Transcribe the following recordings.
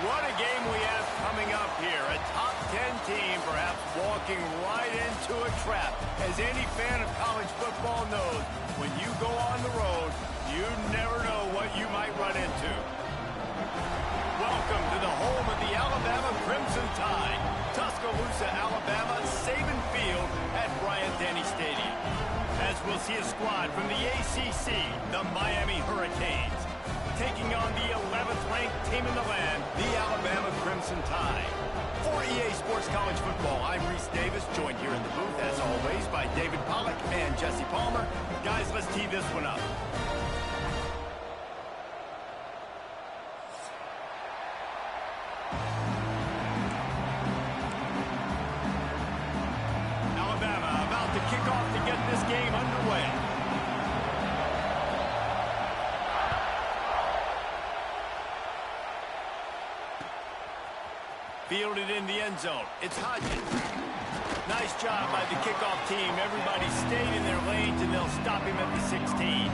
What a game we have coming up here. A top 10 team perhaps walking right into a trap. As any fan of college football knows, when you go on the road, you never know what you might run into. Welcome to the home of the Alabama Crimson Tide. Tuscaloosa, Alabama, Saban Field at Bryant-Denny Stadium. As we'll see a squad from the ACC, the Miami Hurricanes, taking on the 11th ranked team in the land, the Alabama Crimson Tide. For EA Sports College Football, I'm Reese Davis, joined here in the booth, as always, by David Pollack and Jesse Palmer. Guys, let's tee this one up. Alabama about to kick off to get this game underway. Fielded in the end zone. It's Hodgins. Nice job by the kickoff team. Everybody stayed in their lanes, and they'll stop him at the 16.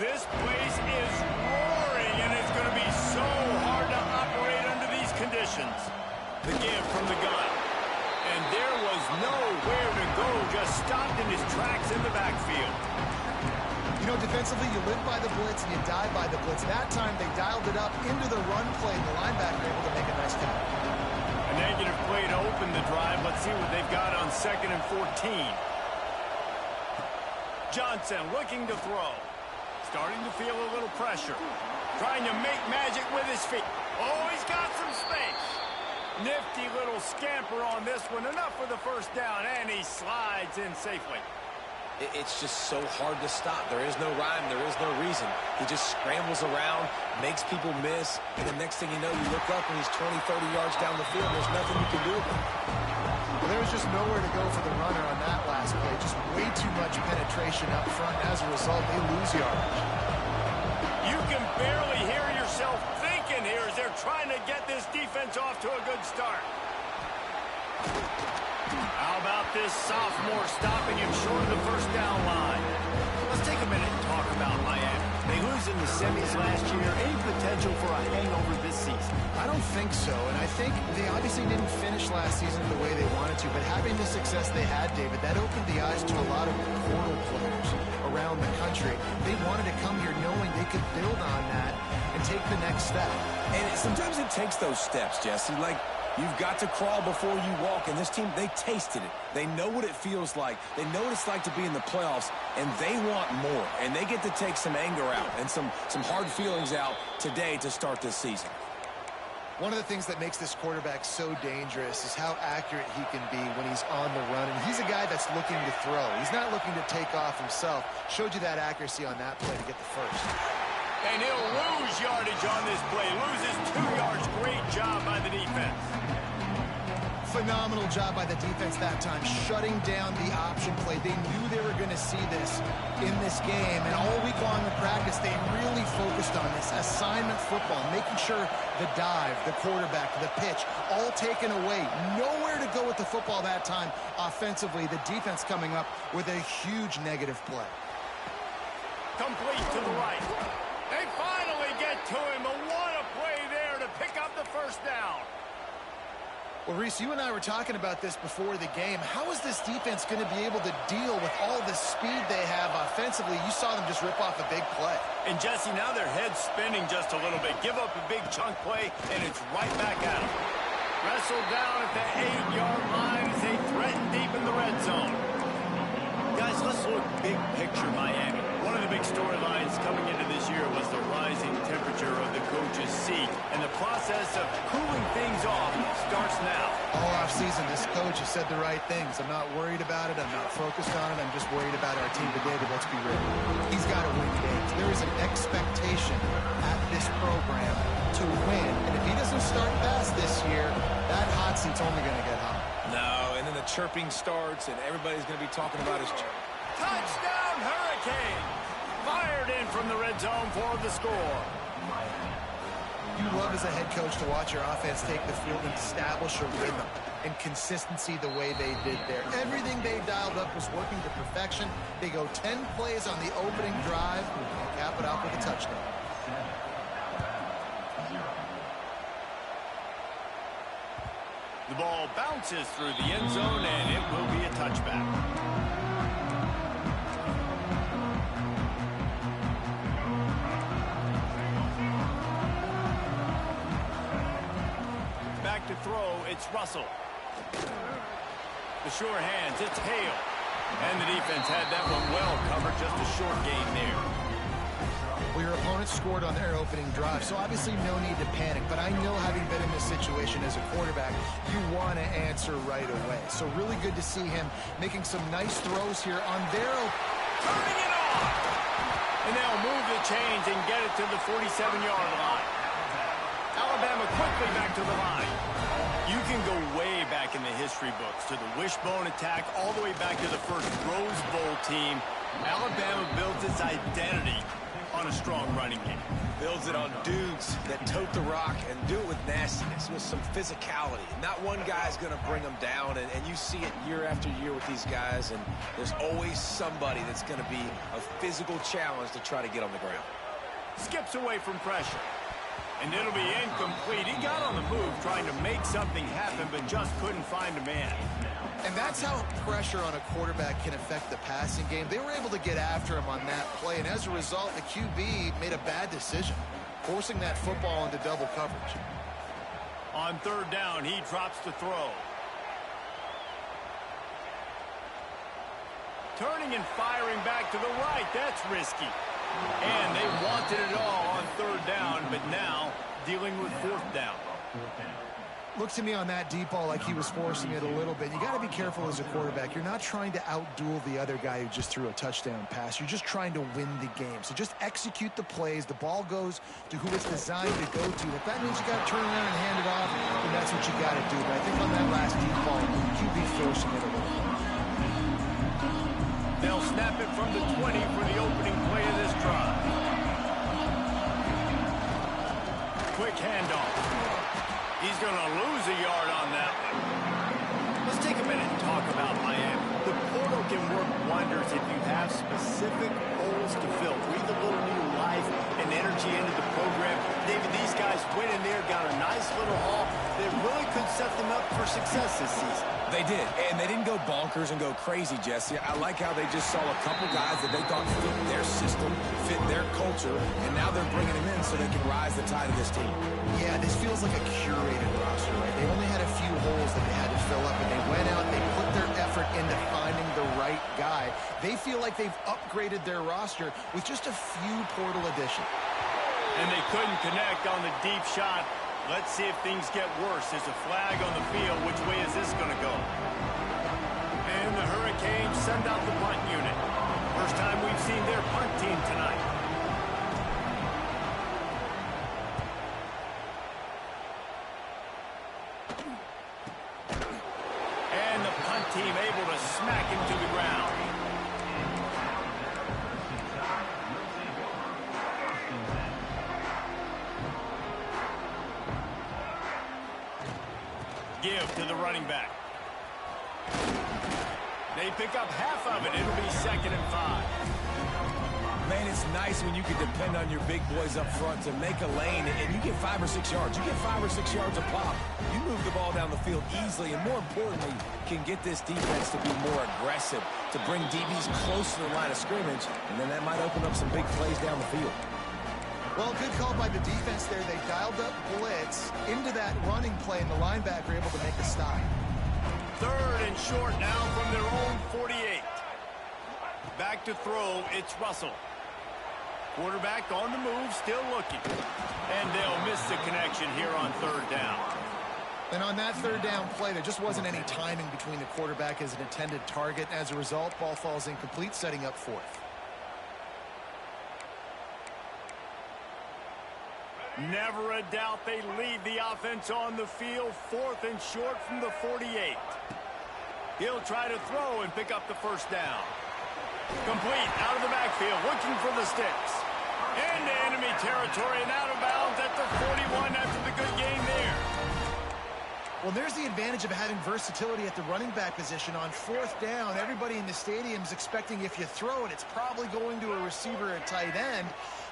This place is roaring, and it's going to be so hard to operate under these conditions. The give from the gun. And there was nowhere to go, just stopped in his tracks in the backfield. You know, defensively, you live by the blitz and you die by the blitz. That time, they dialed it up into the run play. The linebacker able to make a nice catch. A negative play to open the drive. Let's see what they've got on 2nd and 14. Johnson looking to throw. Starting to feel a little pressure. Trying to make magic with his feet. Oh, he's got some space. Nifty little scamper on this one. Enough for the first down, and he slides in safely. It's just so hard to stop. There is no rhyme. There is no reason. He just scrambles around, makes people miss, and the next thing you know, you look up and he's 20, 30 yards down the field. There's nothing you can do with him. Well, there was just nowhere to go for the runner on that last play. Just way too much penetration up front. As a result, they lose yardage. You can barely hear yourself thinking here as they're trying to get this defense off to a good start. How about this sophomore stopping him short of the first down line? Let's take a minute and talk about Miami. They lose in the semis last year. Any potential for a hangover this season? I don't think so, and I think they obviously didn't finish last season the way they wanted to, but having the success they had, David, that opened the eyes to a lot of portal players around the country. They wanted to come here knowing they could build on that and take the next step. And sometimes it takes those steps, Jesse. Like, you've got to crawl before you walk, and this team, they tasted it. They know what it feels like. They know what it's like to be in the playoffs, and they want more. And they get to take some anger out and some hard feelings out today to start this season. One of the things that makes this quarterback so dangerous is how accurate he can be when he's on the run. And he's a guy that's looking to throw. He's not looking to take off himself. Showed you that accuracy on that play to get the first. And he'll lose yardage on this play. Loses 2 yards. Great job by the defense. Phenomenal job by the defense that time, shutting down the option play. They knew they were going to see this in this game, and all week long in practice, they really focused on this assignment football, making sure the dive, the quarterback, the pitch, all taken away. Nowhere to go with the football that time offensively. The defense coming up with a huge negative play. Complete to the right. They finally get to him. But what a play there to pick up the first down. Well, Reese, you and I were talking about this before the game. How is this defense going to be able to deal with all the speed they have offensively? You saw them just rip off a big play. And, Jesse, now their head's spinning just a little bit. Give up a big chunk play, and it's right back at them. Wrestled down at the 8-yard line as they threaten deep in the red zone. Guys, let's look big picture Miami. One of the big storylines coming into this year was the rising temperature of the coach's seat. And the process of cooling things off starts now. All offseason, this coach has said the right things. I'm not worried about it. I'm not focused on it. I'm just worried about our team today, but let's be real. He's got to win games. There is an expectation at this program to win. And if he doesn't start fast this year, that hot seat's only going to get hot. No, and then the chirping starts, and everybody's going to be talking about his touchdown Hurricane! Fired in from the red zone for the score. You love as a head coach to watch your offense take the field and establish a rhythm. and consistency the way they did there. Everything they dialed up was working to perfection. They go 10 plays on the opening drive and cap it off with a touchdown. The ball bounces through the end zone, and it will be a touchback. Back to throw, it's Russell. The sure hands, it's Hale. And the defense had that one well covered, just a short gain there. Well, your opponent scored on their opening drive, so obviously no need to panic. But I know, having been in this situation as a quarterback, you want to answer right away. So really good to see him making some nice throws here on their... Turning it on! And they'll move the chains and get it to the 47-yard line. Alabama quickly back to the line. You can go way back in the history books to the wishbone attack, all the way back to the first Rose Bowl team. Alabama builds its identity on a strong running game. Builds it on dudes that tote the rock and do it with nastiness, with some physicality. Not one guy's going to bring them down, and you see it year after year with these guys, and there's always somebody that's going to be a physical challenge to try to get on the ground. Skips away from pressure. And it'll be incomplete. He got on the move trying to make something happen, but just couldn't find a man. And that's how pressure on a quarterback can affect the passing game. They were able to get after him on that play, and as a result, the QB made a bad decision, forcing that football into double coverage. On third down, he drops to throw. Turning and firing back to the right. That's risky. And they wanted it all on third down, but now dealing with fourth down. Looks to me on that deep ball like he was forcing it a little bit. You got to be careful as a quarterback. You're not trying to outduel the other guy who just threw a touchdown pass. You're just trying to win the game. So just execute the plays. The ball goes to who it's designed to go to. If that means you got to turn around and hand it off, then that's what you got to do. But I think on that last deep ball, QB forcing it a little bit. They'll snap it from the 20 for the opening play of this drive. Quick handoff. He's going to lose a yard on that one. Let's take a minute and talk about Miami. The portal can work wonders if you have specific holes to fill. Breathe a little new life and energy into the program. David, these guys went in there, got a nice little haul that really could set them up for success this season. They did, and they didn't go bonkers and go crazy, Jesse. I like how they just saw a couple guys that they thought fit their system, fit their culture, and now they're bringing them in so they can rise the tide of this team. Yeah, this feels like a curated roster, right? They only had a few holes that they had to fill up, and they went out, they put their effort into finding the right guy. They feel like they've upgraded their roster with just a few portal additions. And they couldn't connect on the deep shot. Let's see if things get worse. There's a flag on the field. Which way is this going to go? And the Hurricanes send out the punt unit. First time we've seen their punt team tonight. And the punt team able to smack him to the ground. Give to the running back. They pick up half of it. It'll be 2nd and 5. Man, it's nice when you can depend on your big boys up front to make a lane, and you get 5 or 6 yards. You get 5 or 6 yards a pop. You move the ball down the field easily, and more importantly, can get this defense to be more aggressive, to bring DBs close to the line of scrimmage, and then that might open up some big plays down the field. Well, good call by the defense there. They dialed up blitz into that running play, and the linebacker able to make a stop. 3rd and short now from their own 48. Back to throw, it's Russell. Quarterback on the move, still looking. And they'll miss the connection here on 3rd down. And on that 3rd down play, there just wasn't any timing between the quarterback and an intended target. As a result, ball falls incomplete, setting up 4th. Never a doubt they lead the offense on the field. 4th and short from the 48. He'll try to throw and pick up the 1st down. Complete out of the backfield, looking for the sticks. Into enemy territory and out of bounds at the 41 after the good game there. Well, there's the advantage of having versatility at the running back position. On fourth down, everybody in the stadium is expecting if you throw it, it's probably going to a receiver at tight end.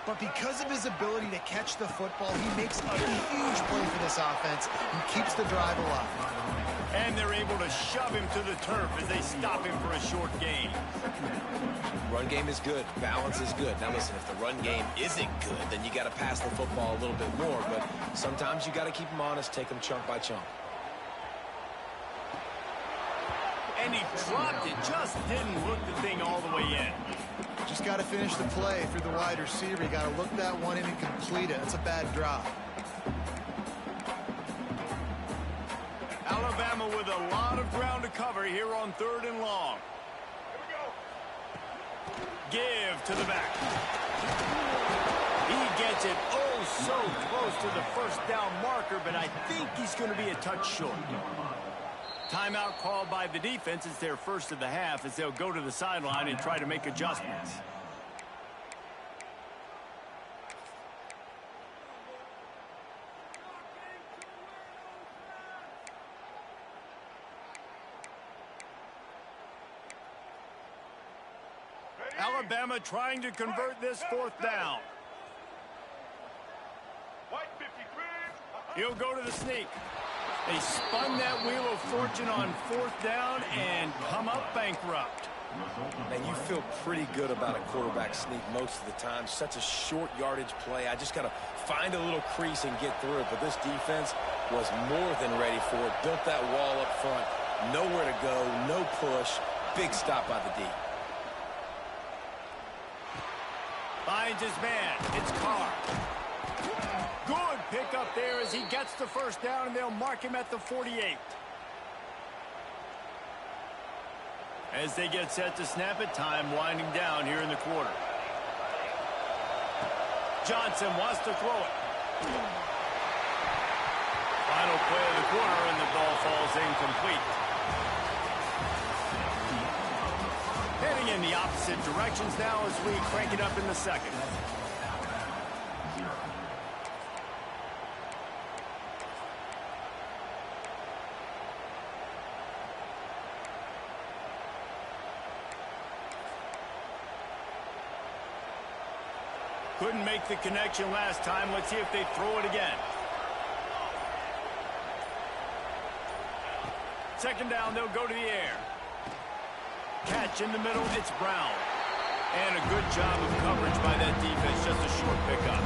But because of his ability to catch the football, he makes a huge play for this offense and keeps the drive alive. And they're able to shove him to the turf as they stop him for a short gain. Run game is good. Balance is good. Now listen, if the run game isn't good, then you got to pass the football a little bit more. But sometimes you got to keep them honest, take them chunk by chunk. And he dropped it. Just didn't hook the thing all the way in. Just got to finish the play through the wide receiver. You got to look that one in and complete it. That's a bad drop. Alabama with a lot of ground to cover here on 3rd and long. Give to the back. He gets it so close to the first down marker, but I think he's going to be a touch short. Timeout called by the defense. It's their first of the half as they'll go to the sideline and try to make adjustments. Alabama trying to convert this 4th down. He'll go to the sneak. They spun that wheel of fortune on 4th down and come up bankrupt. Man, you feel pretty good about a quarterback sneak most of the time. Such a short yardage play. I just got to find a little crease and get through it. But this defense was more than ready for it. Built that wall up front. Nowhere to go. No push. Big stop by the D. Finds his man. It's Carr. Good pickup there as he gets the first down, and they'll mark him at the 48. As they get set to snap it, time winding down here in the quarter. Johnson wants to throw it. Final play of the quarter, and the ball falls incomplete. Heading in the opposite directions now as we crank it up in the second. Couldn't make the connection last time. Let's see if they throw it again. Second down, they'll go to the air. Catch in the middle, it's Brown. And a good job of coverage by that defense, just a short pickup.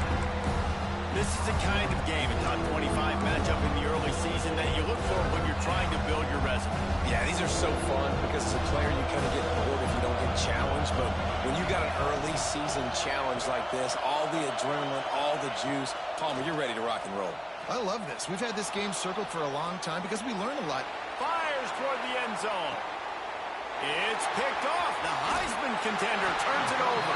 This is the kind of game, a top 25 matchup in the early season that you look for when you're trying to build your resume. Yeah, these are so fun because as a player you kind of get bored if you don't get challenged. But when you got an early season challenge like this, all the adrenaline, all the juice, Palmer, you're ready to rock and roll. I love this. We've had this game circled for a long time because we learn a lot. Fires toward the end zone. It's picked off. The Heisman contender turns it over.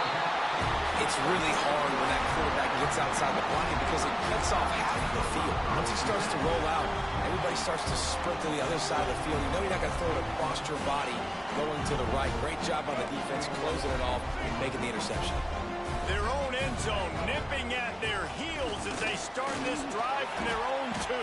It's really hard when that quarterback gets outside the pocket because it cuts off half of the field. Once he starts to roll out, everybody starts to sprint to the other side of the field. You know you're not going to throw it across your body going to the right. Great job by the defense closing it off and making the interception. Their own end zone nipping at their heels as they start this drive from their own 2.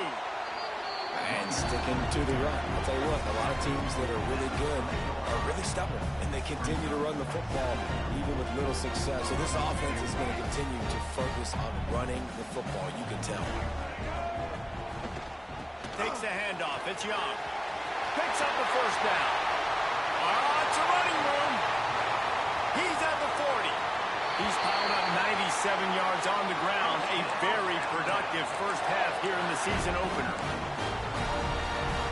And sticking to the run. I'll tell you what, a lot of teams that are really good are really stubborn, and they continue to run the football even with little success. So this offense is going to continue to focus on running the football, you can tell. Takes the handoff. It's Young. Picks up the first down. It's a running room. He's at the 40. He's piled up 97 yards on the ground. A very productive first half here in the season opener.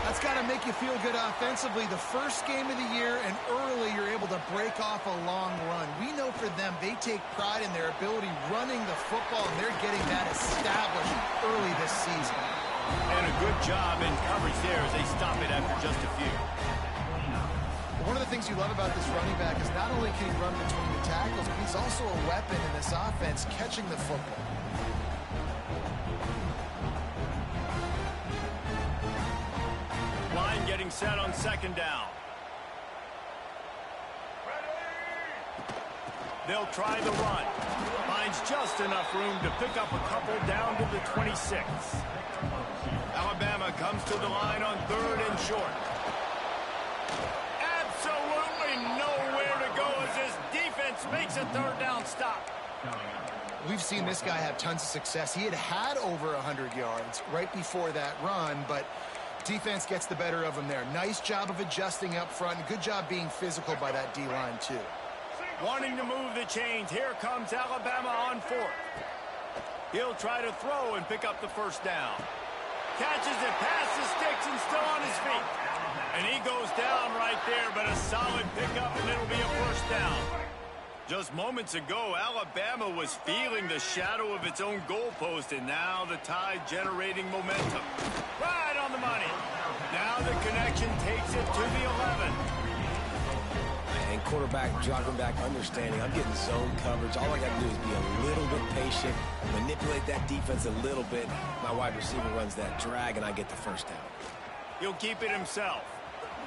That's got to make you feel good offensively. The first game of the year, and early you're able to break off a long run. We know for them, they take pride in their ability running the football, and they're getting that established early this season. And a good job in coverage there as they stop it after just a few. One of the things you love about this running back is not only can he run between the tackles, but he's also a weapon in this offense catching the football. Line getting set on second down. They'll try the run. Finds just enough room to pick up a couple down to the 26. Alabama Alabama comes to the line on 3rd and short. Absolutely nowhere to go as this defense makes a 3rd down stop. We've seen this guy have tons of success. He had over 100 yards right before that run, but defense gets the better of him there. Nice job of adjusting up front. And good job being physical by that D-line, too. Wanting to move the chains. Here comes Alabama on 4th. He'll try to throw and pick up the 1st down. Catches it past the sticks and still on his feet. And he goes down right there, but a solid pickup, and it'll be a 1st down. Just moments ago, Alabama was feeling the shadow of its own goalpost, and now the Tide generating momentum. Right on the money. Now the connection takes it to the 11. And quarterback dropping back, understanding I'm getting zone coverage. All I got to do is be a little bit patient, manipulate that defense a little bit. My wide receiver runs that drag, and I get the 1st down. He'll keep it himself.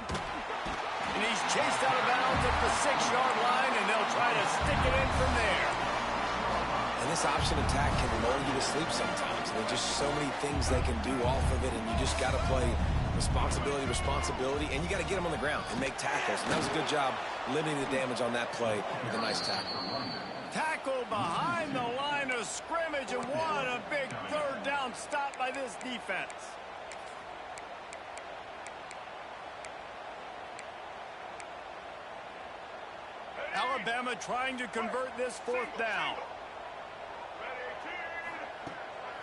And he's chased out of bounds at the 6-yard line, and they'll try to stick it in from there. And this option attack can lull you to sleep sometimes. There's just so many things they can do off of it, and you just got to play responsibility, and you got to get them on the ground and make tackles. And that was a good job limiting the damage on that play with a nice tackle. Tackle behind the line of scrimmage, and what a big 3rd down stop by this defense. Alabama trying to convert this 4th down.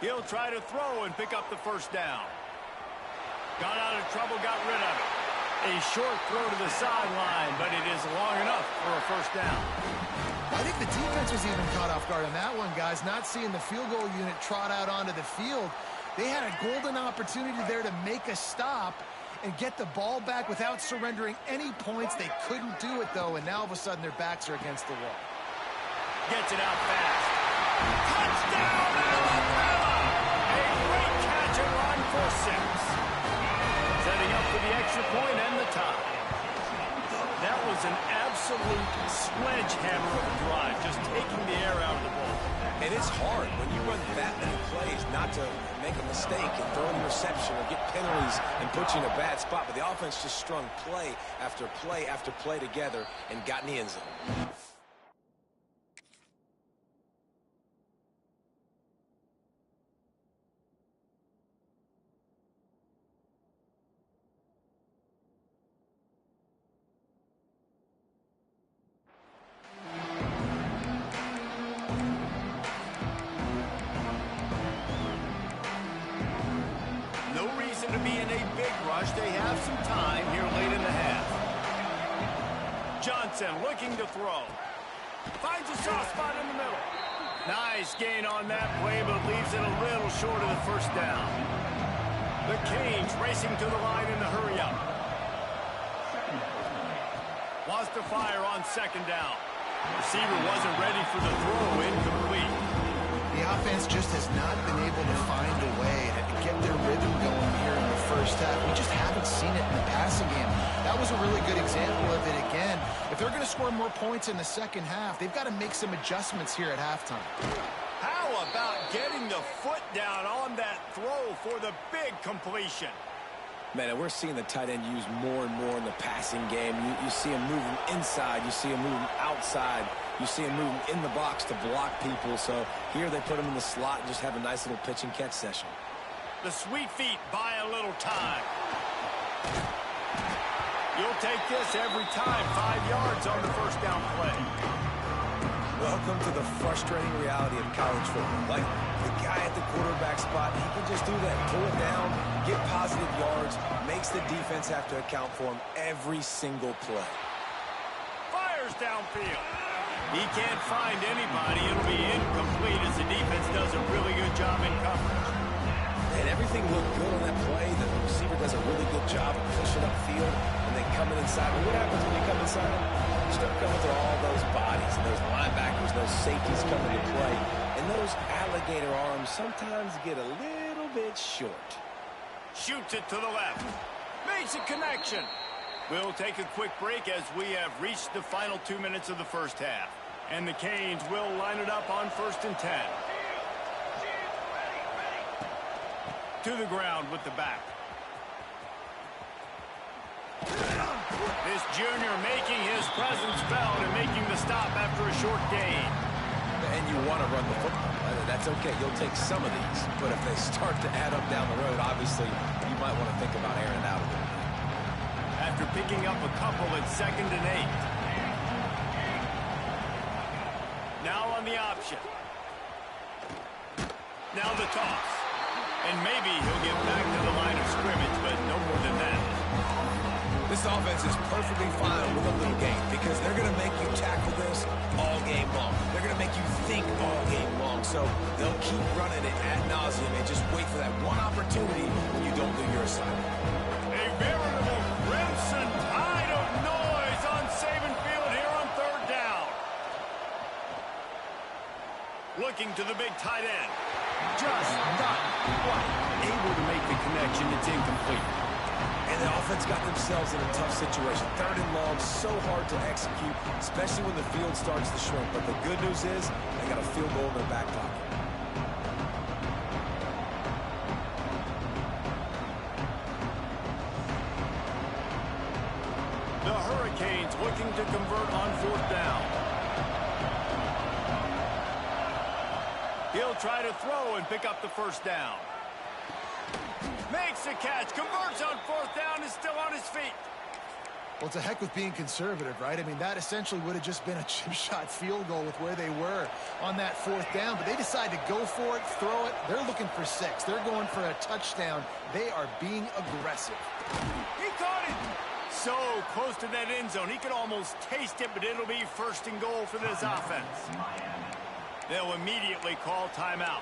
He'll try to throw and pick up the 1st down. Got out of trouble, got rid of it. A short throw to the sideline, but it is long enough for a 1st down. I think the defense was even caught off guard on that one, guys. Not seeing the field goal unit trot out onto the field. They had a golden opportunity there to make a stop and get the ball back without surrendering any points. They couldn't do it, though, and now all of a sudden their backs are against the wall. Gets it out fast. Touchdown, Alabama! A great catch and run for 6. Setting up for the extra point and the tie. That was an absolute sledgehammer of a drive, just taking the air out of the ball. And it's hard when you run that many plays not to make a mistake and throw an interception or get penalties and put you in a bad spot. But the offense just strung play after play after play together and got in the end zone. To be in a big rush. They have some time here late in the half. Johnson looking to throw. Finds a soft spot in the middle. Nice gain on that play, but leaves it a little short of the 1st down. The Canes racing to the line in the hurry up. Wants to fire on 2nd down. Receiver wasn't ready for the throw, incomplete. The offense just has not been able to find a way to get their rhythm going here in the 1st half. We just haven't seen it in the passing game. That was a really good example of it again. If they're going to score more points in the 2nd half, they've got to make some adjustments here at halftime. How about getting the foot down on that throw for the big completion? Man, and we're seeing the tight end used more and more in the passing game. You see him moving inside. You see him moving outside. You see him moving in the box to block people. So here they put him in the slot and just have a nice little pitch and catch session. The sweet feet buy a little time. You'll take this every time. 5 yards on the 1st down play. Welcome to the frustrating reality of college football. Like the guy at the quarterback spot, he can just do that. Pull it down, get positive yards, makes the defense have to account for him every single play. Fires downfield. He can't find anybody. It'll be incomplete as the defense does a really good job in coverage. And everything looked good on that play. The receiver does a really good job of pushing upfield, and they come in inside. But what happens when you come inside? You start coming through all those bodies, and those linebackers, those safeties come into play. And those alligator arms sometimes get a little bit short. Shoots it to the left. Makes a connection. We'll take a quick break as we have reached the final 2 minutes of the 1st half. And the Canes will line it up on 1st and 10. To the ground with the back. This junior making his presence felt and making the stop after a short gain. And you want to run the football. That's okay. You'll take some of these. But if they start to add up down the road, obviously, you might want to think about airing it out a little bit. After picking up a couple at 2nd and 8. Now on the option. Now the toss. And maybe he'll get back to the line of scrimmage, but no more than that. This offense is perfectly fine with a little game because they're going to make you tackle this all game long. They're going to make you think all game long. So they'll keep running it ad nauseum and just wait for that one opportunity when you don't do your assignment. A veritable crimson tide of noise on Saban Field here on 3rd down. Looking to the big tight end. Just not quite able to make the connection. It's incomplete. And the offense got themselves in a tough situation. 3rd and long, so hard to execute, especially when the field starts to shrink. But the good news is they got a field goal in their back pocket. The Hurricanes looking to convert on 4th down. He'll try to throw and pick up the 1st down. Makes the catch, converts on 4th down, is still on his feet. Well, it's a heck with being conservative, right? I mean, that essentially would have just been a chip shot field goal with where they were on that 4th down. But they decide to go for it, throw it. They're looking for 6. They're going for a touchdown. They are being aggressive. He caught it. So close to that end zone. He could almost taste it, but it'll be 1st and goal for this offense. They'll immediately call timeout.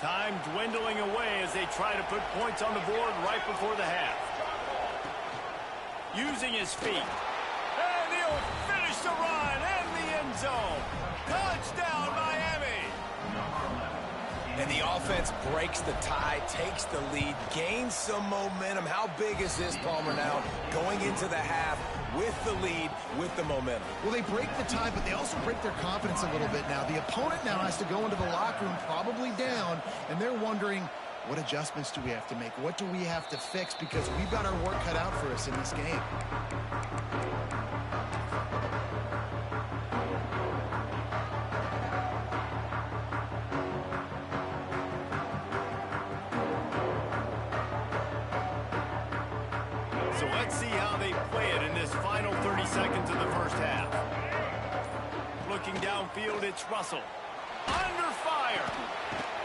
Time dwindling away as they try to put points on the board right before the half. Using his feet. And he'll finish the run in the end zone. Touchdown, Miami. And the offense breaks the tie, takes the lead, gains some momentum. How big is this, Palmer, now? Going into the half with the lead, with the momentum. Well, they break the tie, but they also break their confidence a little bit now. The opponent now has to go into the locker room probably down, and they're wondering, what adjustments do we have to make? What do we have to fix? Because we've got our work cut out for us in this game. So let's see how they play it in this final 30 seconds of the 1st half. Looking downfield, it's Russell. Under fire.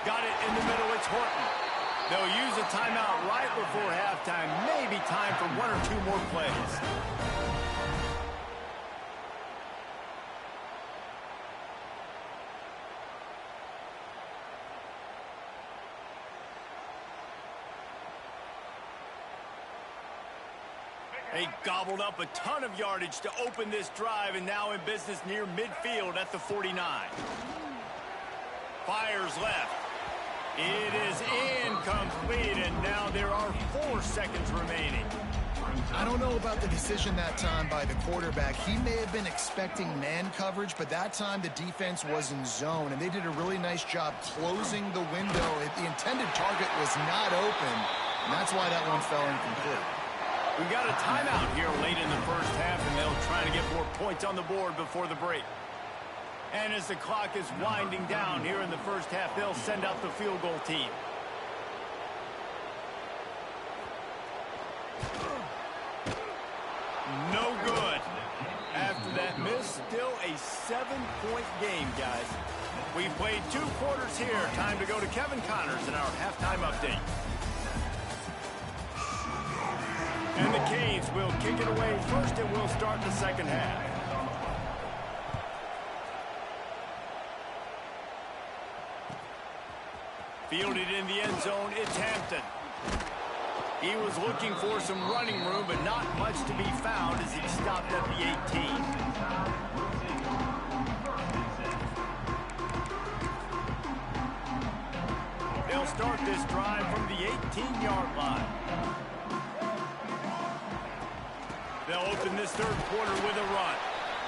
Got it in the middle, it's Horton. They'll use a timeout right before halftime. Maybe time for 1 or 2 more plays. They gobbled up a ton of yardage to open this drive, and now in business near midfield at the 49. Fires left. It is incomplete, and now there are 4 seconds remaining. I don't know about the decision that time by the quarterback. He may have been expecting man coverage, but that time the defense was in zone, and they did a really nice job closing the window. The intended target was not open, and that's why that one fell incomplete. We've got a timeout here late in the 1st half, and they'll try to get more points on the board before the break. And as the clock is winding down here in the 1st half, they'll send out the field goal team. No good. After that miss, still a 7-point game, guys. We've played 2 quarters here. Time to go to Kevin Connors in our halftime update. And the Canes will kick it away first, and we'll start the 2nd half. Fielded in the end zone, it's Hampton. He was looking for some running room, but not much to be found as he stopped at the 18. They'll start this drive from the 18-yard line. They'll open this 3rd quarter with a run.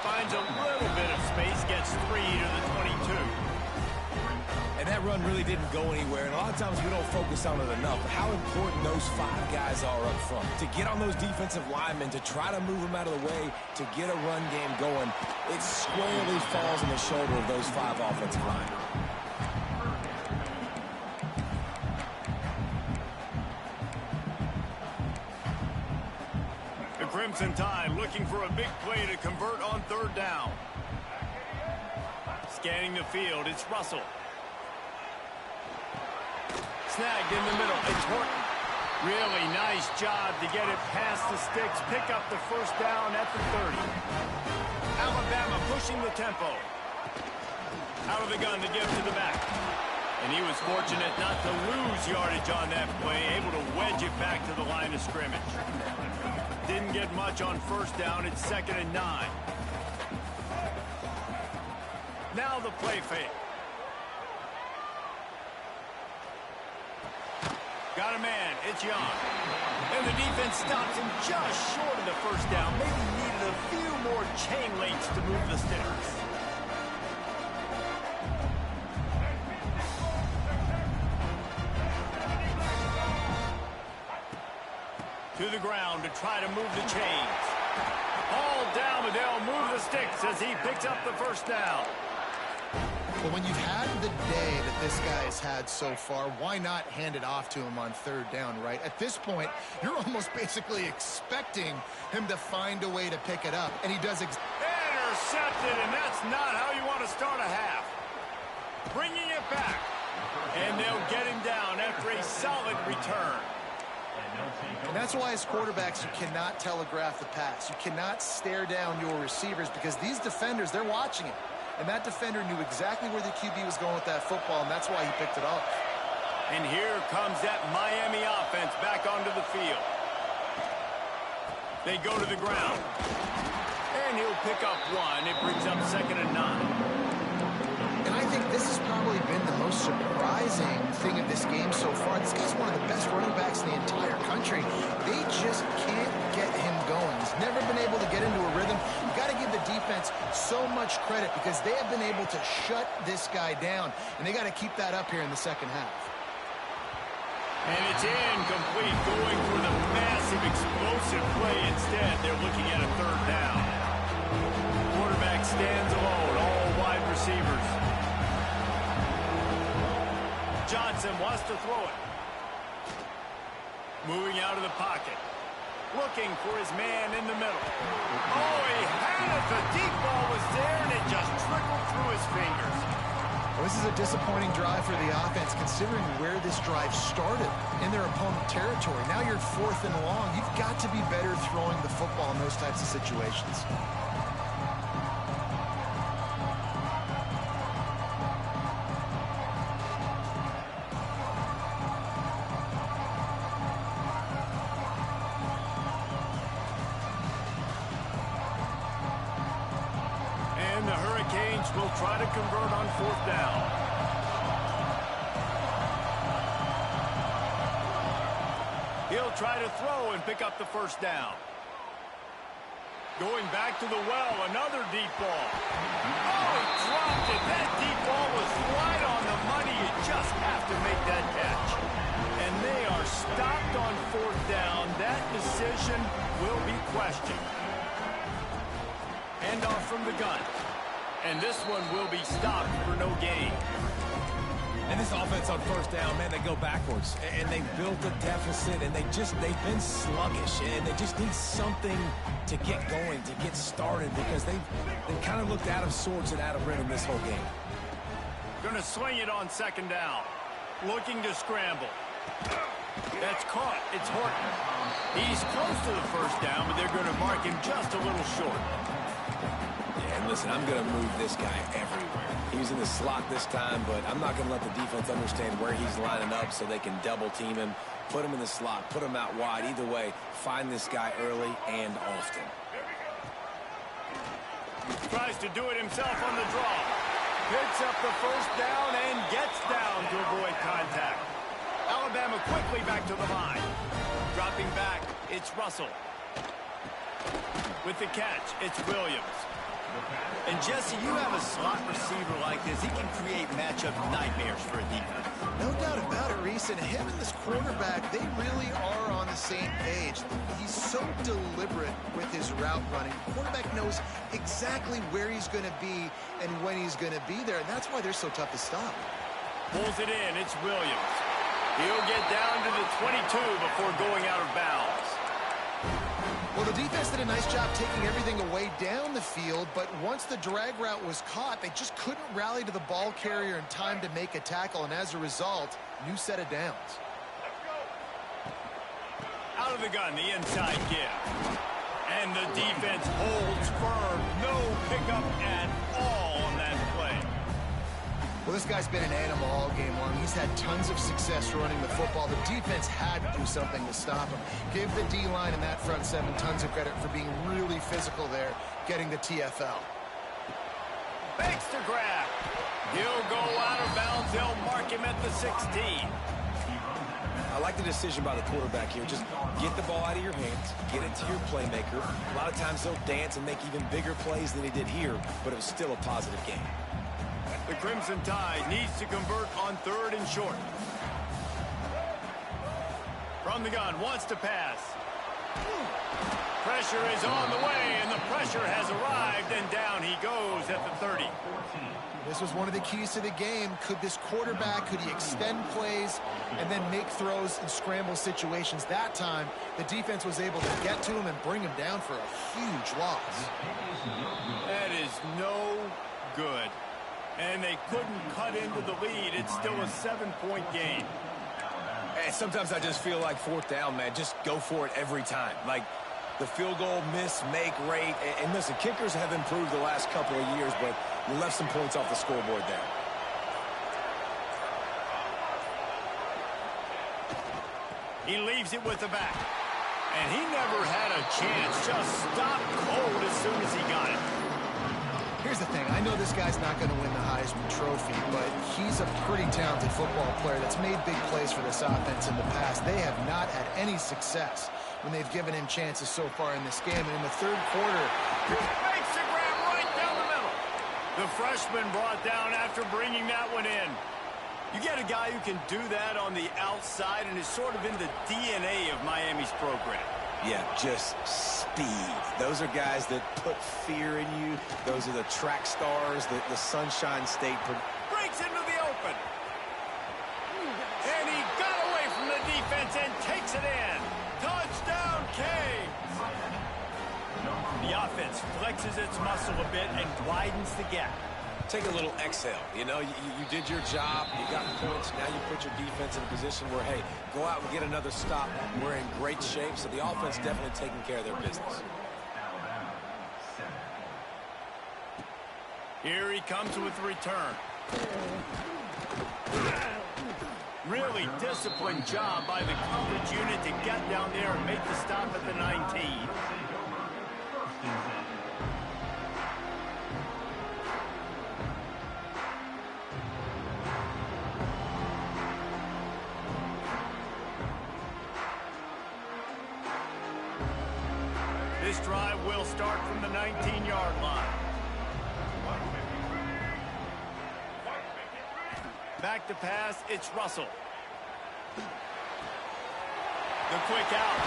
Finds a little bit of space, gets 3 to the 22. And run really didn't go anywhere, and a lot of times we don't focus on it enough, but how important those 5 guys are up front. To get on those defensive linemen, to try to move them out of the way, to get a run game going, it squarely falls on the shoulder of those 5 offensive linemen. The Crimson Tide looking for a big play to convert on 3rd down. Scanning the field, it's Russell. Snagged in the middle, it's Horton. Really nice job to get it past the sticks, pick up the 1st down at the 30. Alabama pushing the tempo. Out of the gun to give to the back. And he was fortunate not to lose yardage on that play, able to wedge it back to the line of scrimmage. Didn't get much on 1st down, it's 2nd and 9. Now the play fake. Got a man, it's Young. And the defense stops him just short of the 1st down. Maybe needed a few more chain links to move the sticks. To the ground to try to move the chains. All down, but they'll move the sticks as he picks up the 1st down. Well, when you've had the day that this guy has had so far, why not hand it off to him on 3rd down, right? At this point, you're almost basically expecting him to find a way to pick it up, and he does. Intercepted, and that's not how you want to start a half. Bringing it back, and they'll get him down after a solid return. And that's why as quarterbacks, you cannot telegraph the pass. You cannot stare down your receivers because these defenders, they're watching it. And that defender knew exactly where the QB was going with that football, and that's why he picked it off. And here comes that Miami offense back onto the field. They go to the ground. And he'll pick up 1. It brings up 2nd and 9. And I think this has probably been the most surprising thing of this game so far. This guy's one of the best running backs in the entire country. They just can't get him going. He's never been able to get into a rhythm. You got to give the defense so much credit because they have been able to shut this guy down. And they got to keep that up here in the 2nd half. And it's incomplete, going for the massive explosive play instead. They're looking at a 3rd down. Quarterback stands alone, all wide receivers. Johnson wants to throw it. Moving out of the pocket. Looking for his man in the middle. Oh, he had it. The deep ball was there, and it just trickled through his fingers. Well, this is a disappointing drive for the offense, considering where this drive started in their opponent territory. Now you're 4th and long. You've got to be better throwing the football in those types of situations. Will try to convert on 4th down. He'll try to throw and pick up the 1st down. Going back to the well, another deep ball. Oh, he dropped it. That deep ball was right on the money. You just have to make that catch. And they are stopped on 4th down. That decision will be questioned. Handoff from the gun. And this one will be stopped for no gain. And this offense on 1st down, man, they go backwards. And they built a deficit, and they've been sluggish. And they just need something to get going, to get started, because they kind of looked out of sorts and out of rhythm this whole game. Going to swing it on 2nd down. Looking to scramble. That's caught. It's Horton. He's close to the 1st down, but they're going to mark him just a little short. And listen, I'm going to move this guy everywhere. He's in the slot this time, but I'm not going to let the defense understand where he's lining up so they can double team him, put him in the slot, put him out wide. Either way, find this guy early and often. Tries to do it himself on the draw. Picks up the 1st down and gets down to avoid contact. Alabama quickly back to the line. Dropping back, it's Russell. With the catch, it's Williams. And Jesse, you have a slot receiver like this, he can create matchup nightmares for a defense. No doubt about it, Reese. And him and this quarterback, they really are on the same page. He's so deliberate with his route running. The quarterback knows exactly where he's going to be and when he's going to be there. And that's why they're so tough to stop. Pulls it in. It's Williams. He'll get down to the 22 before going out of bounds. Well, the defense did a nice job taking everything away down the field, but once the drag route was caught, they just couldn't rally to the ball carrier in time to make a tackle, and as a result, new set of downs. Out of the gun, the inside give. And the defense holds firm. No pickup at all on that play. Well, this guy's been an animal all game long. He's had tons of success running the football. The defense had to do something to stop him. Give the D-line and that front seven tons of credit for being really physical there, getting the TFL. Fakes to grab. He'll go out of bounds. They'll mark him at the 16. I like the decision by the quarterback here. Just get the ball out of your hands, get it to your playmaker. A lot of times they'll dance and make even bigger plays than he did here, but it was still a positive game. The Crimson Tide needs to convert on 3rd and short. From the gun, wants to pass. Pressure is on the way, and the pressure has arrived, and down he goes at the 30. This was one of the keys to the game. Could this quarterback, could he extend plays and then make throws in scramble situations? That time, the defense was able to get to him and bring him down for a huge loss. That is no good. And they couldn't cut into the lead. It's still a 7-point game. Hey, sometimes I just feel like 4th down, man. Just go for it every time. Like the field goal miss-make rate. And listen, kickers have improved the last couple of years, but you left some points off the scoreboard there. He leaves it with the back. And he never had a chance. Just stopped cold as soon as he got it. Here's the thing. I know this guy's not going to win the Heisman Trophy, but he's a pretty talented football player that's made big plays for this offense in the past. They have not had any success when they've given him chances so far in this game. And in the 3rd quarter, makes the grab right down the middle. The freshman brought down after bringing that one in. You get a guy who can do that on the outside and is sort of in the DNA of Miami's program. Yeah, just speed. Those are guys that put fear in you. Those are the track stars, the Sunshine State. Breaks into the open. And he got away from the defense and takes it in. Touchdown, Canes. The offense flexes its muscle a bit and widens the gap. Take a little exhale. You know, you did your job. You got points. Now you put your defense in a position where, hey, go out and get another stop. We're in great shape, so the offense definitely taking care of their business. Here he comes with the return. Really disciplined job by the coverage unit to get down there and make the stop at the 19. This drive will start from the 19-yard line. Back to pass, it's Russell. The quick out.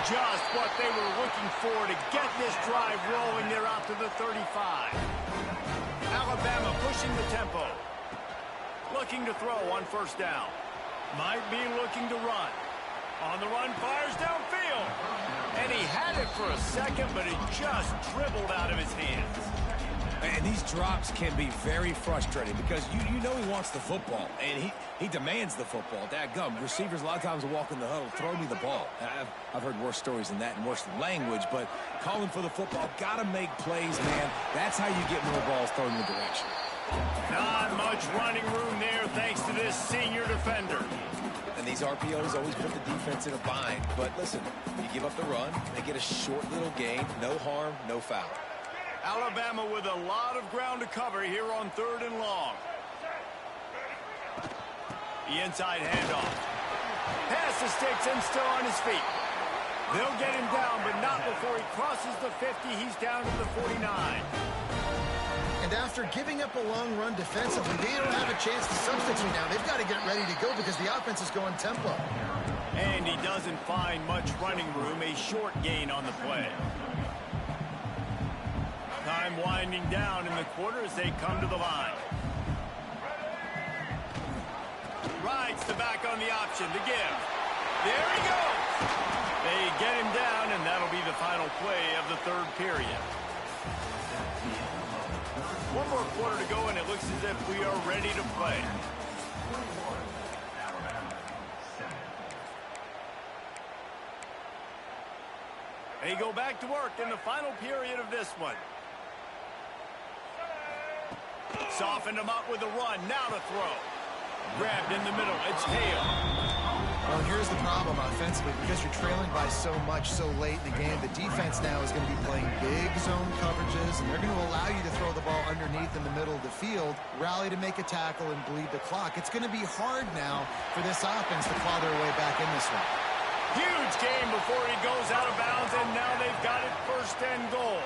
Just what they were looking for to get this drive rolling. They're out to the 35. Alabama pushing the tempo. Looking to throw on 1st down. Might be looking to run. On the run, fires downfield. And he had it for a second, but it just dribbled out of his hands. And these drops can be very frustrating because you know he wants the football, and he demands the football. Dadgum, receivers a lot of times will walk in the huddle, throw me the ball. I've heard worse stories than that and worse language, but calling for the football, got to make plays, man. That's how you get more balls thrown in the direction. Not much running room there thanks to this senior defender. And these RPOs always put the defense in a bind. But listen, you give up the run, they get a short little gain, no harm, no foul. Alabama with a lot of ground to cover here on 3rd and long. The inside handoff. Pass the sticks and still on his feet. They'll get him down, but not before he crosses the 50. He's down to the 49. And after giving up a long run defensively, they don't have a chance to substitute now. They've got to get ready to go because the offense is going tempo. And he doesn't find much running room. A short gain on the play. Time winding down in the quarter as they come to the line. Rides the back on the option to give. There he goes. They get him down, and that'll be the final play of the third period. One more quarter to go, and it looks as if we are ready to play. They go back to work in the final period of this one. Softened him up with a run. Now to throw. Grabbed in the middle. It's Hale. Well, here's the problem offensively. Because you're trailing by so much so late in the game, the defense now is going to be playing big zone coverages, and they're going to allow you to throw the ball underneath in the middle of the field, rally to make a tackle, and bleed the clock. It's going to be hard now for this offense to claw their way back in this one. Huge game before he goes out of bounds, and now they've got it first and goal.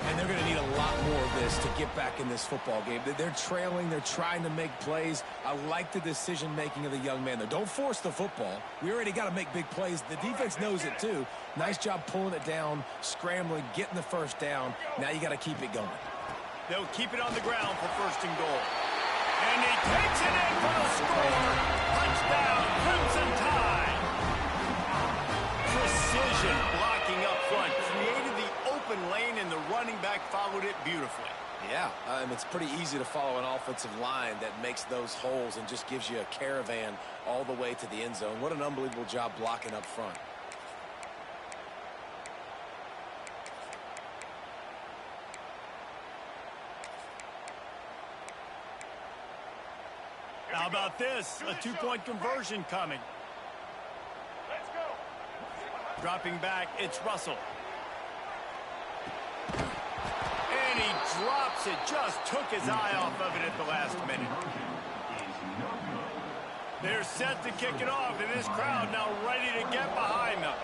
And they're going to need a lot more of this to get back in this football game. They're trailing. They're trying to make plays. I like the decision-making of the young man there. Don't force the football. We already got to make big plays. The defense knows it, too. Nice job pulling it down, scrambling, getting the first down. Now you got to keep it going. They'll keep it on the ground for first and goal. And he takes it in for the score. Touchdown, Crimson Tide. Precision blocking up front. Created the open lane, and the running back followed it beautifully. Yeah, it's pretty easy to follow an offensive line that makes those holes and just gives you a caravan all the way to the end zone. What an unbelievable job blocking up front. How about this? A two-point conversion coming. Let's go. Dropping back, it's Russell. And he drops it. Just took his eye off of it at the last minute. They're set to kick it off, and this crowd now ready to get behind them.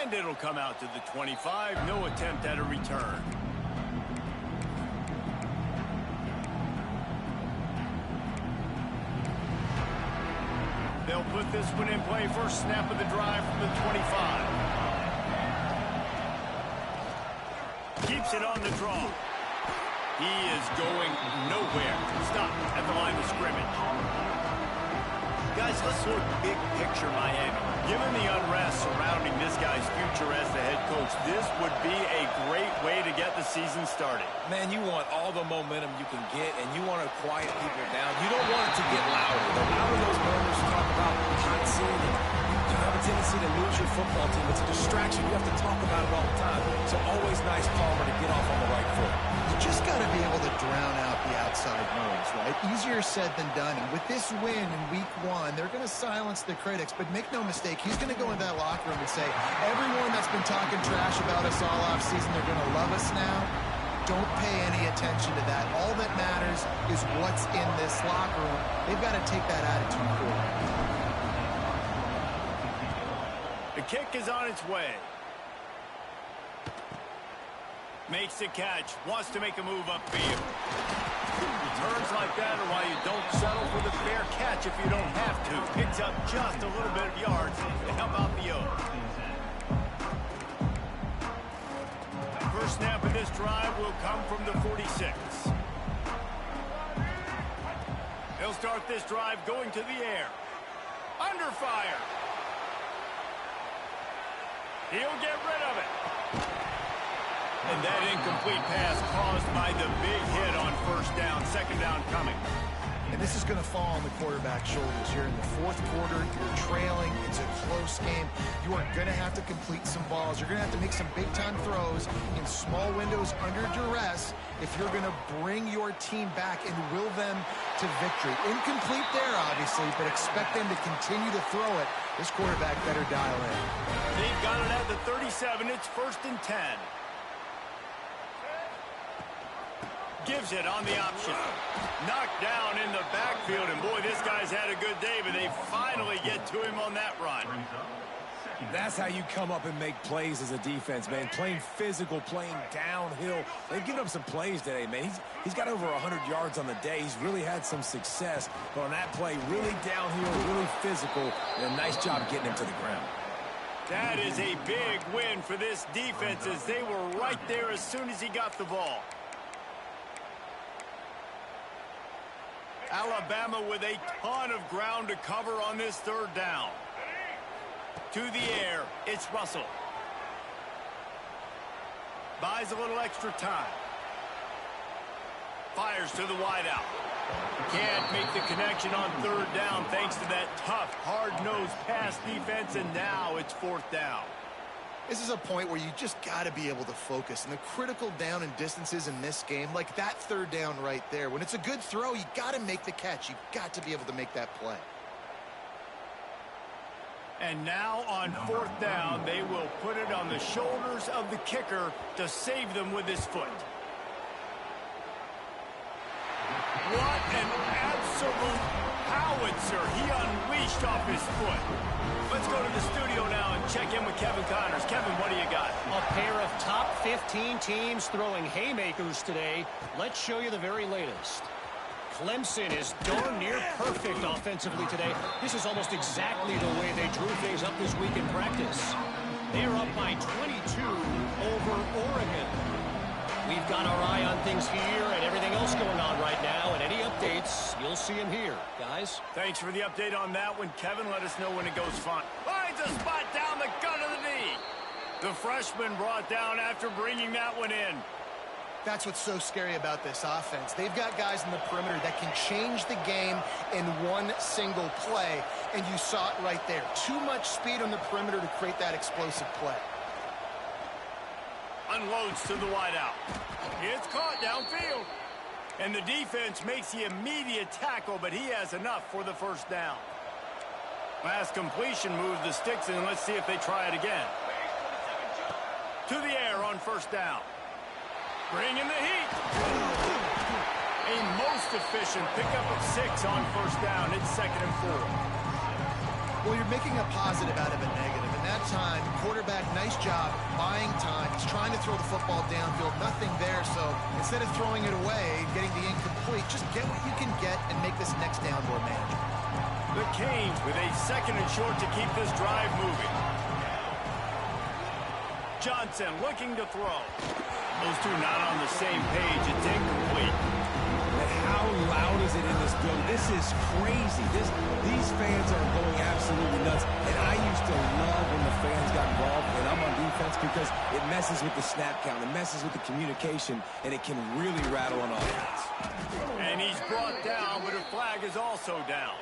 And it'll come out to the 25. No attempt at a return. They'll put this one in play. First snap of the drive from the 25. Keeps it on the draw. He is going nowhere. Stop at the line of scrimmage. Guys, let's look big picture Miami. Given the unrest surrounding this guy's future as the head coach, this would be a great way to get the season started. Man, you want all the momentum you can get, and you want to quiet people down. You don't want it to get louder. The louder those members talk about hot seat, you have a tendency to lose your football team. It's a distraction. You have to talk about it all the time. So always nice, Palmer, to get off on the right foot. You just got to be able to drown out the outside noise, right? Easier said than done. And with this win in week one, they're going to silence the critics. But make no mistake, he's going to go into that locker room and say, everyone that's been talking trash about us all offseason, they're going to love us now. Don't pay any attention to that. All that matters is what's in this locker room. They've got to take that attitude forward. The kick is on its way. Makes the catch. Wants to make a move upfield. Returns like that are why you don't settle for the fair catch if you don't have to. Picks up just a little bit of yards to help out the O's. First snap of this drive will come from the 46. They'll start this drive going to the air. Under fire. He'll get rid of it. And that incomplete pass caused by the big hit on first down. Second down coming. And this is going to fall on the quarterback's shoulders. You're in the fourth quarter. You're trailing. It's a close game. You are going to have to complete some balls. You're going to have to make some big-time throws in small windows under duress if you're going to bring your team back and will them to victory. Incomplete there, obviously, but expect them to continue to throw it. This quarterback better dial in. They've got it at the 37. It's 1st and 10. Gives it on the option. Knocked down in the backfield, and boy, this guy's had a good day, but they finally get to him on that run. That's how you come up and make plays as a defense, man. Playing physical, playing downhill. They've given up some plays today, man. He's got over 100 yards on the day. He's really had some success. But on that play, really downhill, really physical, and a nice job getting him to the ground. That is a big win for this defense as they were right there as soon as he got the ball. Alabama with a ton of ground to cover on this third down. To the air, it's Russell. Buys a little extra time. Fires to the wideout. Can't make the connection on third down thanks to that tough, hard-nosed pass defense, and now it's fourth down. This is a point where you just got to be able to focus. And the critical down and distances in this game, like that third down right there, when it's a good throw, you got to make the catch. You got to be able to make that play. And now on fourth down, they will put it on the shoulders of the kicker to save them with his foot. What an absolute howitzer he unleashed off his foot. Let's go to the studio now and check in with Kevin Connors. Kevin, what do you got? A pair of top 15 teams throwing haymakers today. Let's show you the very latest. Clemson is darn near perfect offensively today. This is almost exactly the way they drew things up this week in practice. They're up by 22 over Oregon. We've got our eye on things here and everything else going on right now, and any updates, you'll see them here, guys. Thanks for the update on that one, Kevin. Let us know when it goes fine. Finds a spot down the gut of the knee. The freshman brought down after bringing that one in. That's what's so scary about this offense. They've got guys in the perimeter that can change the game in one single play, and you saw it right there. Too much speed on the perimeter to create that explosive play. Unloads to the wideout. It's caught downfield. And the defense makes the immediate tackle, but he has enough for the first down. Last completion moves the sticks, and let's see if they try it again. To the air on first down. Bringing the heat. A most efficient pickup of 6 on first down. It's 2nd and 4. Well, you're making a positive out of a negative. And that time, quarterback, nice job, buying time. He's trying to throw the football downfield. Nothing there, so instead of throwing it away, getting the incomplete, just get what you can get and make this next down more manageable. The Canes with a 2nd and short to keep this drive moving. Johnson looking to throw. Those two not on the same page. It's incomplete. But how loud is it in this building? This is crazy. These fans are going absolutely nuts. And I used to love when the fans got involved, and I'm on defense, because it messes with the snap count. It messes with the communication, and it can really rattle an offense. And he's brought down, but a flag is also down.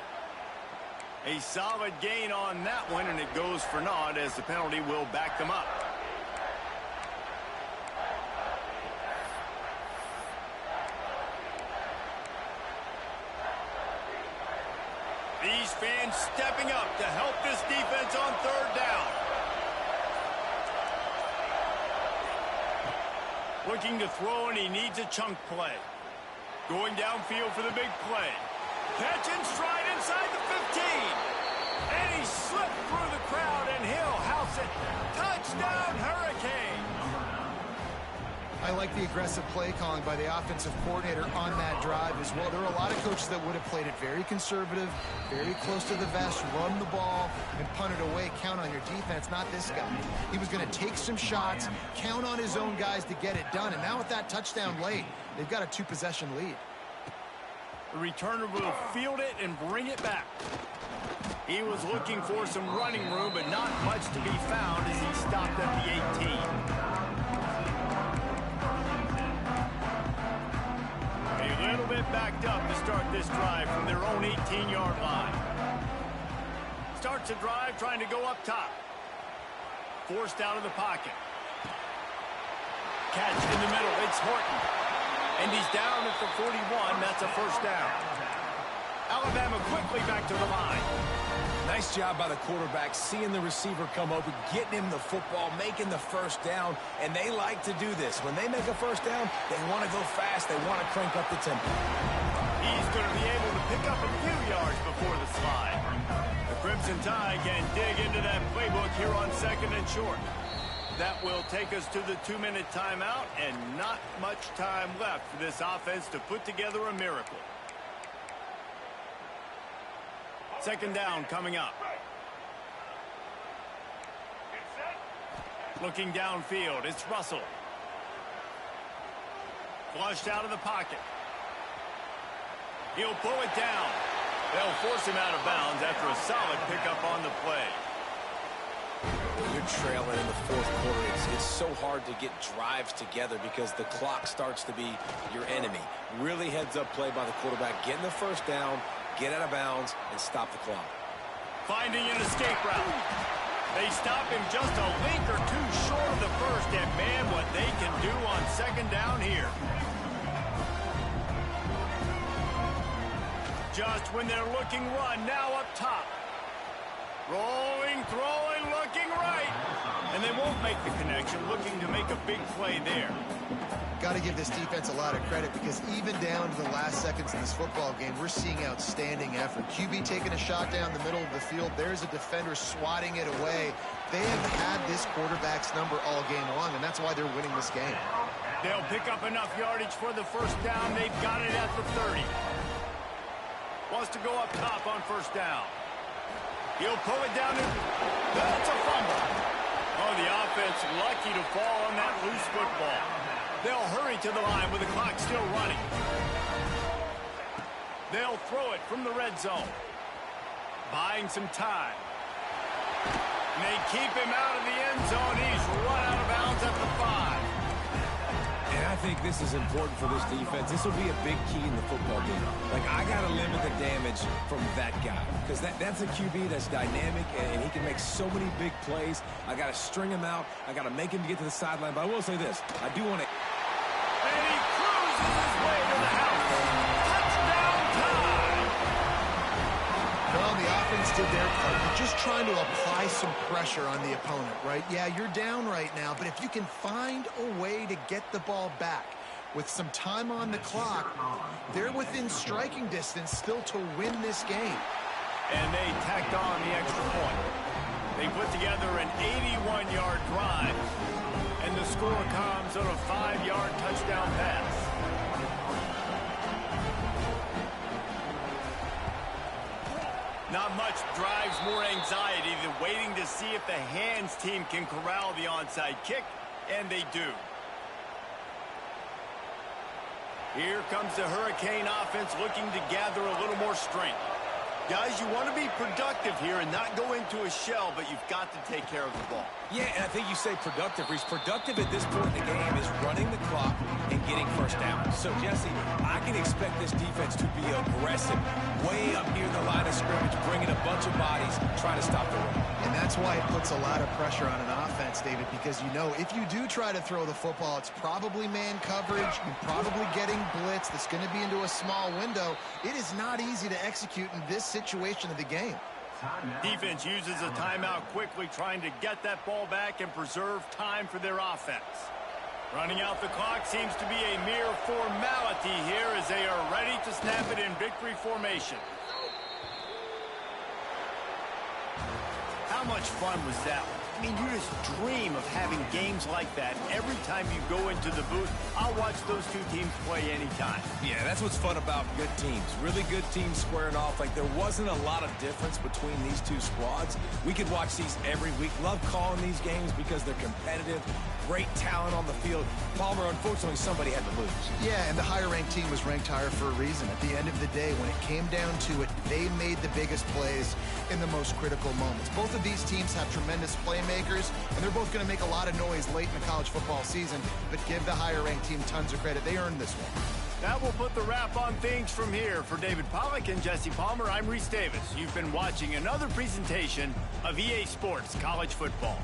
A solid gain on that one, and it goes for naught as the penalty will back them up. These fans stepping up to help this defense on third down. Looking to throw, and he needs a chunk play. Going downfield for the big play. Catch and stride inside the 15. And he slipped through the crowd, and he'll house it. Touchdown, Hurricane. I like the aggressive play calling by the offensive coordinator on that drive as well. There are a lot of coaches that would have played it very conservative, very close to the vest, run the ball, and punt it away. Count on your defense, not this guy. He was going to take some shots, count on his own guys to get it done. And now with that touchdown late, they've got a 2-possession lead. The returner will field it and bring it back. He was looking for some running room, but not much to be found as he stopped at the 18. A little bit backed up to start this drive from their own 18-yard line. Starts a drive trying to go up top. Forced out of the pocket. Catch in the middle. It's Horton. And he's down at the 41. That's a first down. Alabama quickly back to the line. Nice job by the quarterback, seeing the receiver come open, getting him the football, making the first down, and they like to do this. When they make a first down, they want to go fast. They want to crank up the tempo. He's going to be able to pick up a few yards before the slide. The Crimson Tide can dig into that playbook here on 2nd and short. That will take us to the 2-minute timeout, and not much time left for this offense to put together a miracle. 2nd down coming up. Looking downfield, it's Russell. Flushed out of the pocket. He'll pull it down. They'll force him out of bounds after a solid pickup on the play. When you're trailing in the 4th quarter, it's so hard to get drives together because the clock starts to be your enemy. Really heads-up play by the quarterback, getting the first down, get out of bounds, and stop the clock. Finding an escape route. They stop him just a link or two short of the first, and man, what they can do on 2nd down here. Just when they're looking run, now up top. Rolling, throwing, looking right. And they won't make the connection, looking to make a big play there. Got to give this defense a lot of credit because even down to the last seconds in this football game, we're seeing outstanding effort. QB taking a shot down the middle of the field. There's a defender swatting it away. They have had this quarterback's number all game long, and that's why they're winning this game. They'll pick up enough yardage for the first down. They've got it at the 30. Wants to go up top on 1st down. He'll pull it down. That's a fumble. Oh, the offense lucky to fall on that loose football. They'll hurry to the line with the clock still running. They'll throw it from the red zone. Buying some time. And they keep him out of the end zone. He's run out of bounds at the 5. And I think this is important for this defense. This will be a big key in the football game. Like, I got to limit the damage from that guy because that's a QB that's dynamic, and he can make so many big plays. I got to string him out. I got to make him get to the sideline. But I will say this. I do want to... And he cruises his way to the house. Touchdown time! Well, the offense did their part. They're just trying to apply some pressure on the opponent, right? Yeah, you're down right now, but if you can find a way to get the ball back with some time on the clock, they're within striking distance still to win this game. And they tacked on the extra point. They put together an 81-yard drive, and the score comes on a 5-yard touchdown pass. Not much drives more anxiety than waiting to see if the hands team can corral the onside kick, and they do. Here comes the Hurricane offense looking to gather a little more strength. Guys, you want to be productive here and not go into a shell, but you've got to take care of the ball. Yeah, and I think you say productive. Reese, productive at this point in the game is running the clock and getting first down. So, Jesse, I can expect this defense to be aggressive, way up near the line of scrimmage, bringing a bunch of bodies, trying to stop the run. And that's why it puts a lot of pressure on an offense, David, because you know if you do try to throw the football, it's probably man coverage, you're probably getting blitz that's going to be into a small window. It is not easy to execute in this situation of the game. Defense uses a timeout quickly, trying to get that ball back and preserve time for their offense. Running out the clock seems to be a mere formality here as they are ready to snap it in victory formation. How much fun was that one? I mean, you just dream of having games like that every time you go into the booth. I'll watch those two teams play anytime. Yeah, that's what's fun about good teams. Really good teams squaring off. Like, there wasn't a lot of difference between these two squads. We could watch these every week. Love calling these games because they're competitive. Great talent on the field. Palmer, unfortunately, somebody had to lose. Yeah, and the higher-ranked team was ranked higher for a reason. At the end of the day, when it came down to it, they made the biggest plays in the most critical moments. Both of these teams have tremendous playmakers, and they're both going to make a lot of noise late in the college football season, but give the higher-ranked team tons of credit. They earned this one. That will put the wrap on things from here. For David Pollack and Jesse Palmer, I'm Reese Davis. You've been watching another presentation of EA Sports College Football.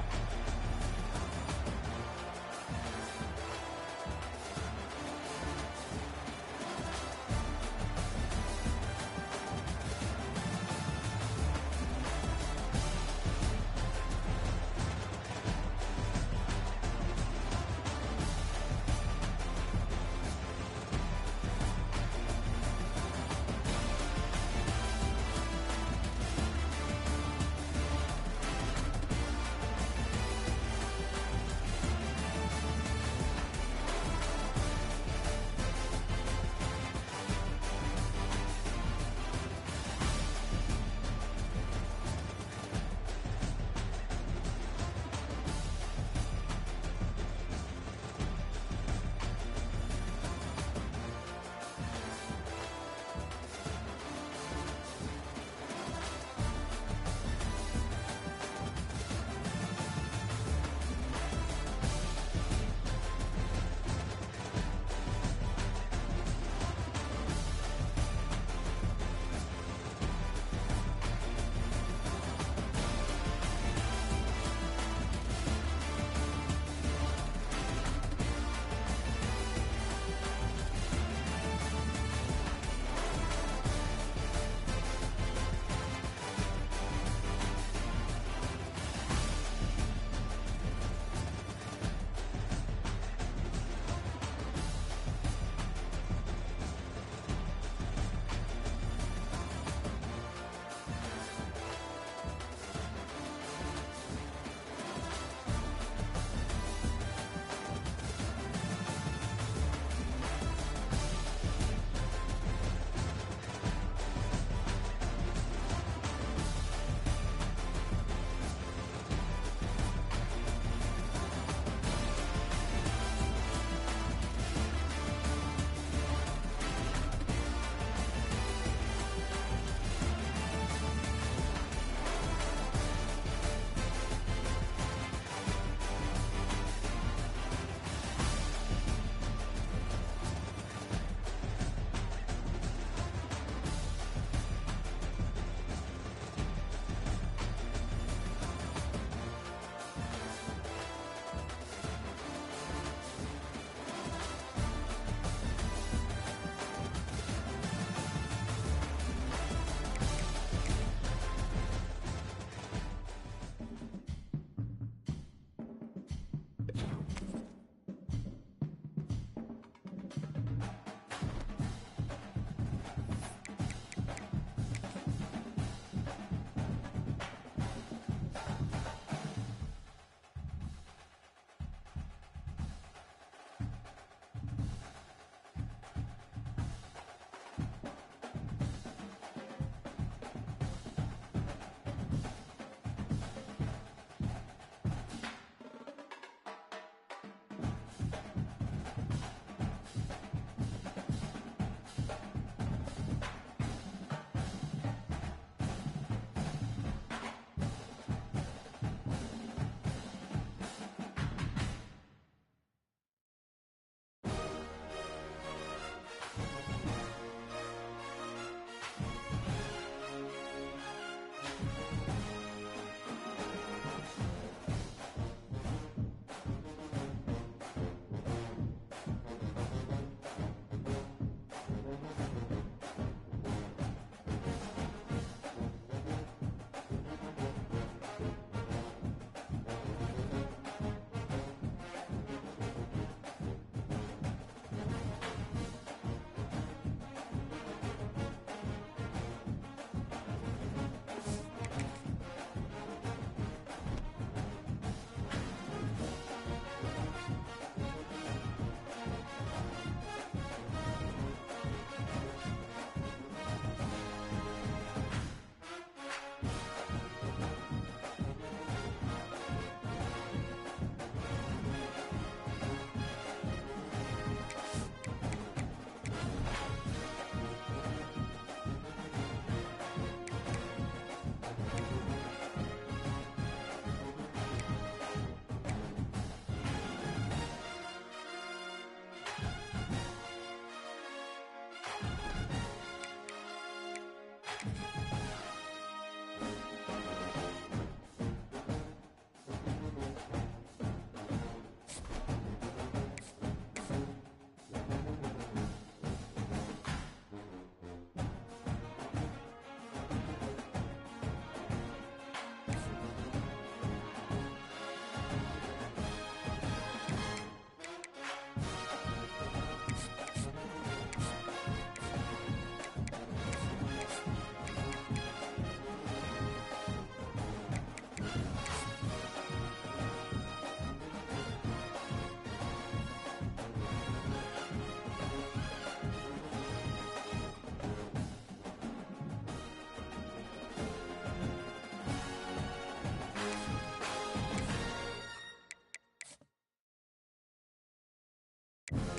it.